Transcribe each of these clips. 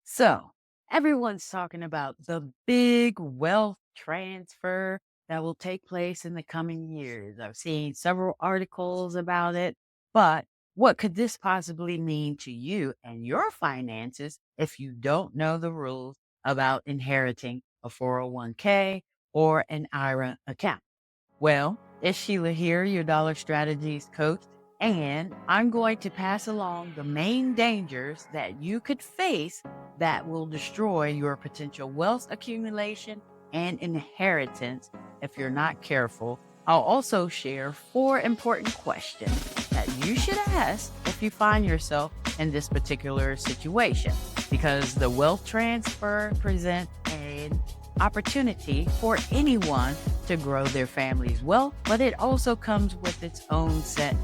So, everyone's talking about the big wealth transfer that will take place in the coming years. I've seen several articles about it, but what could this possibly mean to you and your finances if you don't know the rules about inheriting a 401k or an IRA account? Well, it's Sheila here, your Dollar Strategies coach, and I'm going to pass along the main dangers that you could face that will destroy your potential wealth accumulation and inheritance if you're not careful. I'll also share 4 important questions that you should ask if you find yourself in this particular situation, because the wealth transfer presents an opportunity for anyone to grow their family's wealth, but it also comes with its own set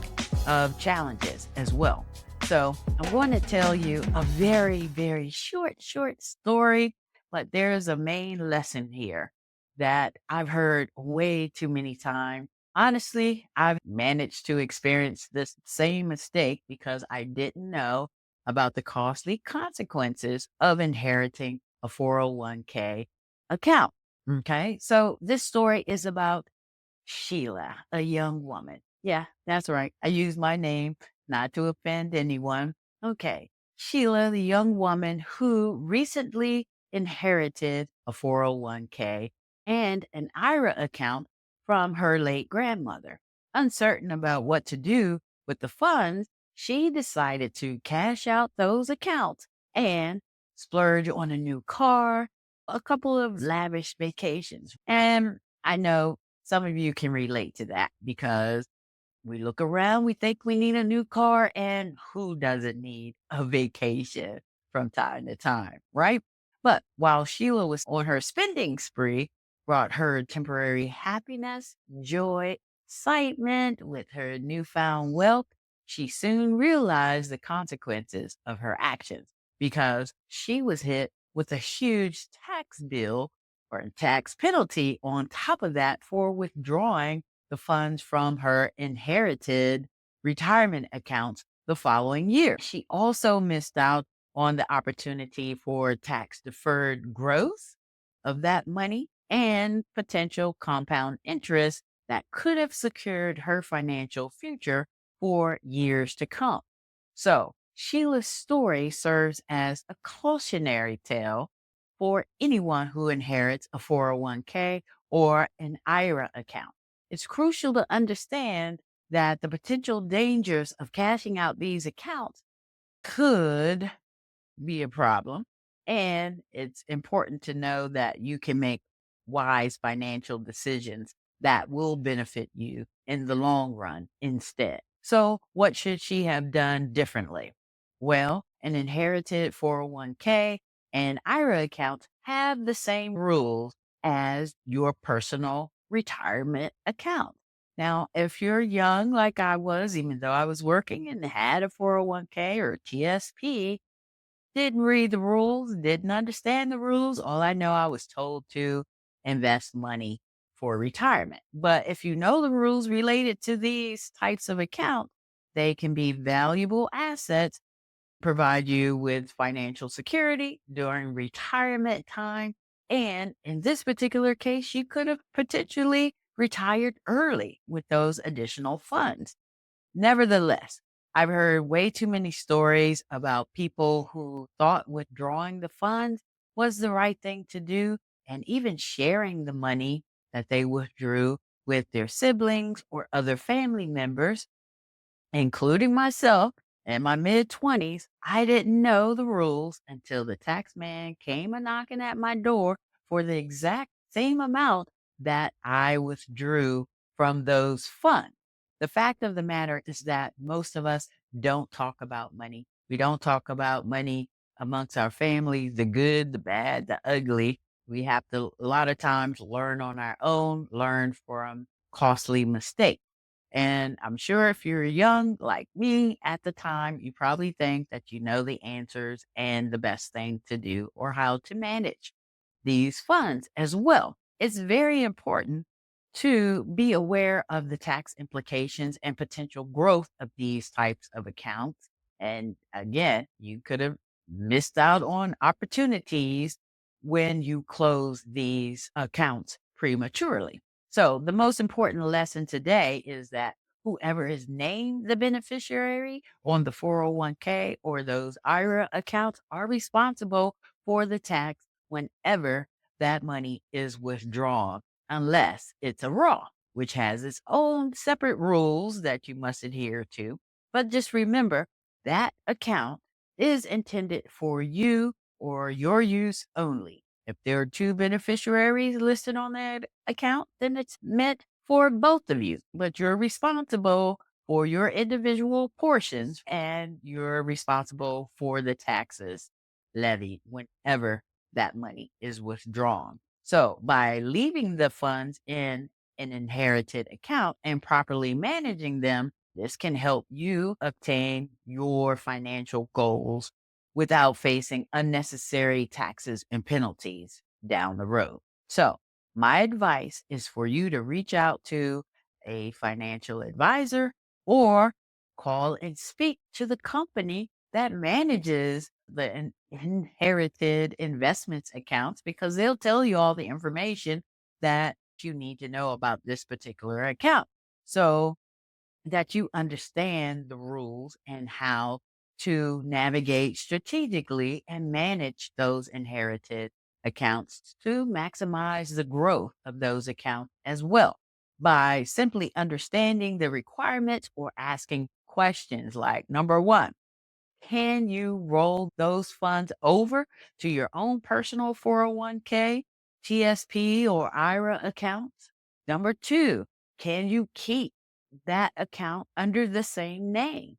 of challenges as well. So I'm going to tell you a very, very short story, but there's a main lesson here that I've heard way too many times. Honestly, I've managed to experience this same mistake because I didn't know about the costly consequences of inheriting a 401k account. Okay. So this story is about Sheila, a young woman. Yeah, that's right. I use my name not to offend anyone. Okay. Sheila, the young woman who recently inherited a 401k and an IRA account from her late grandmother. Uncertain about what to do with the funds, she decided to cash out those accounts and splurge on a new car, a couple of lavish vacations. And I know some of you can relate to that because we look around, we think we need a new car, and who doesn't need a vacation from time to time, right? But while Sheila was on her spending spree, brought her temporary happiness, joy, excitement with her newfound wealth, she soon realized the consequences of her actions because she was hit with a huge tax bill or a tax penalty on top of that for withdrawing the funds from her inherited retirement accounts the following year. She also missed out on the opportunity for tax deferred growth of that money and potential compound interest that could have secured her financial future for years to come. So, Sheila's story serves as a cautionary tale for anyone who inherits a 401k or an IRA account. It's crucial to understand that the potential dangers of cashing out these accounts could be a problem. And it's important to know that you can make wise financial decisions that will benefit you in the long run instead. So, what should she have done differently? Well, an inherited 401k and IRA accounts have the same rules as your personal retirement account. Now, if you're young like I was, even though I was working and had a 401k or TSP, didn't read the rules, didn't understand the rules. All I know, I was told to invest money for retirement. But if you know the rules related to these types of accounts, they can be valuable assets, provide you with financial security during retirement time. And in this particular case, you could have potentially retired early with those additional funds. Nevertheless, I've heard way too many stories about people who thought withdrawing the funds was the right thing to do, and even sharing the money that they withdrew with their siblings or other family members, including myself in my mid 20s. I didn't know the rules until the tax man came a knocking at my door for the exact same amount that I withdrew from those funds. The fact of the matter is that most of us don't talk about money. We don't talk about money amongst our family, the good, the bad, the ugly. We have to, a lot of times, learn on our own, learn from costly mistakes. And I'm sure if you're young like me at the time, you probably think that you know the answers and the best thing to do or how to manage these funds as well. It's very important to be aware of the tax implications and potential growth of these types of accounts. And again, you could have missed out on opportunities when you close these accounts prematurely. So, the most important lesson today is that whoever is named the beneficiary on the 401k or those IRA accounts are responsible for the tax whenever that money is withdrawn, unless it's a Raw, which has its own separate rules that you must adhere to. But just remember that account is intended for you or your use only. If there are two beneficiaries listed on that account, then it's meant for both of you, but you're responsible for your individual portions and you're responsible for the taxes levied whenever that money is withdrawn. So, by leaving the funds in an inherited account and properly managing them, this can help you obtain your financial goals without facing unnecessary taxes and penalties down the road. So, my advice is for you to reach out to a financial advisor or call and speak to the company that manages the inherited investments accounts because they'll tell you all the information that you need to know about this particular account. So, that you understand the rules and how to navigate strategically and manage those inherited accounts to maximize the growth of those accounts as well by simply understanding the requirements or asking questions like number one, can you roll those funds over to your own personal 401k, TSP, or IRA accounts? Number two, can you keep that account under the same name?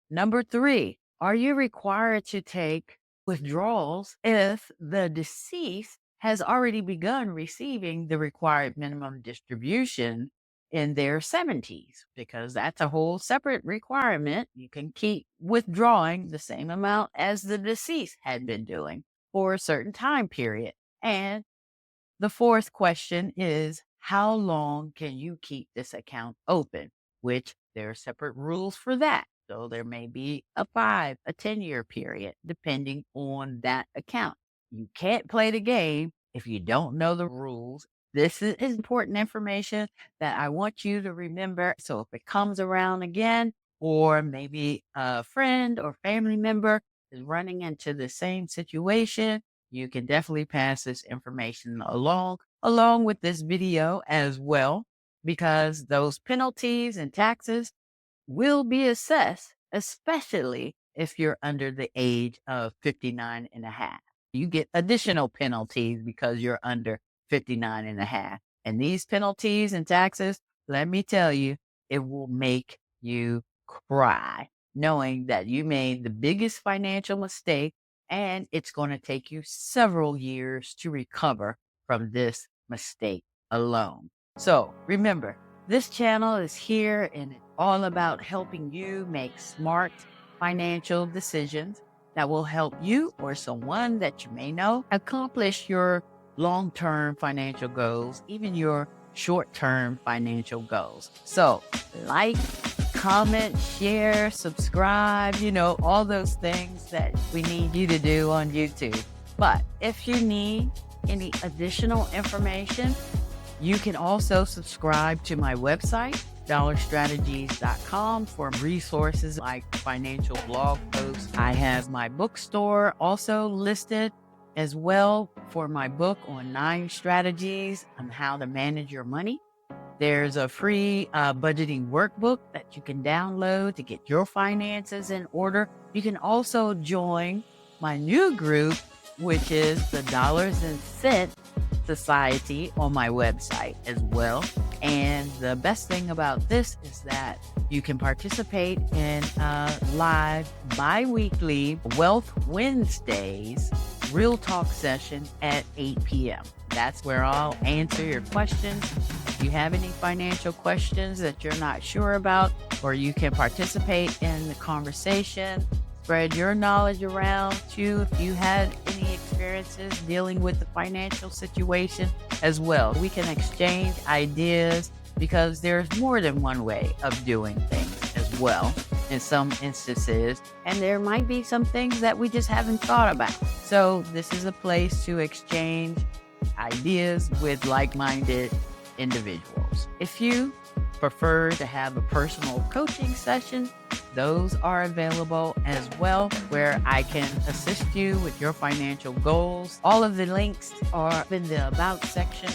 Number three, are you required to take withdrawals if the deceased has already begun receiving the required minimum distribution in their 70s? Because that's a whole separate requirement. You can keep withdrawing the same amount as the deceased had been doing for a certain time period. And the fourth question is, how long can you keep this account open? Which there are separate rules for that. So there may be a 5, a 10-year period, depending on that account. You can't play the game if you don't know the rules. This is important information that I want you to remember. So if it comes around again, or maybe a friend or family member is running into the same situation, you can definitely pass this information along with this video as well, because those penalties and taxes will be assessed, especially if you're under the age of 59 and a half. You get additional penalties because you're under 59 and a half. And these penalties and taxes, let me tell you, it will make you cry knowing that you made the biggest financial mistake and it's going to take you several years to recover from this mistake alone. So remember, this channel is here and it's all about helping you make smart financial decisions that will help you or someone that you may know accomplish your long-term financial goals, even your short-term financial goals. So like, comment, share, subscribe, all those things that we need you to do on YouTube. But if you need any additional information, you can also subscribe to my website, dollarstrategies.com, for resources like financial blog posts. I have my bookstore also listed as well for my book on 9 strategies on how to manage your money. There's a free budgeting workbook that you can download to get your finances in order. You can also join my new group, which is the Dollars and Cents Society, on my website as well. And the best thing about this is that you can participate in live bi-weekly Wealth Wednesdays Real Talk session at 8 p.m. That's where I'll answer your questions. If you have any financial questions that you're not sure about, or you can participate in the conversation, spread your knowledge around too if you had any experiences dealing with the financial situation as well. We can exchange ideas because there's more than one way of doing things as well. in some instances, and there might be some things that we just haven't thought about. So this is a place to exchange ideas with like-minded individuals. If you prefer to have a personal coaching session, those are available as well, where I can assist you with your financial goals. All of the links are in the About section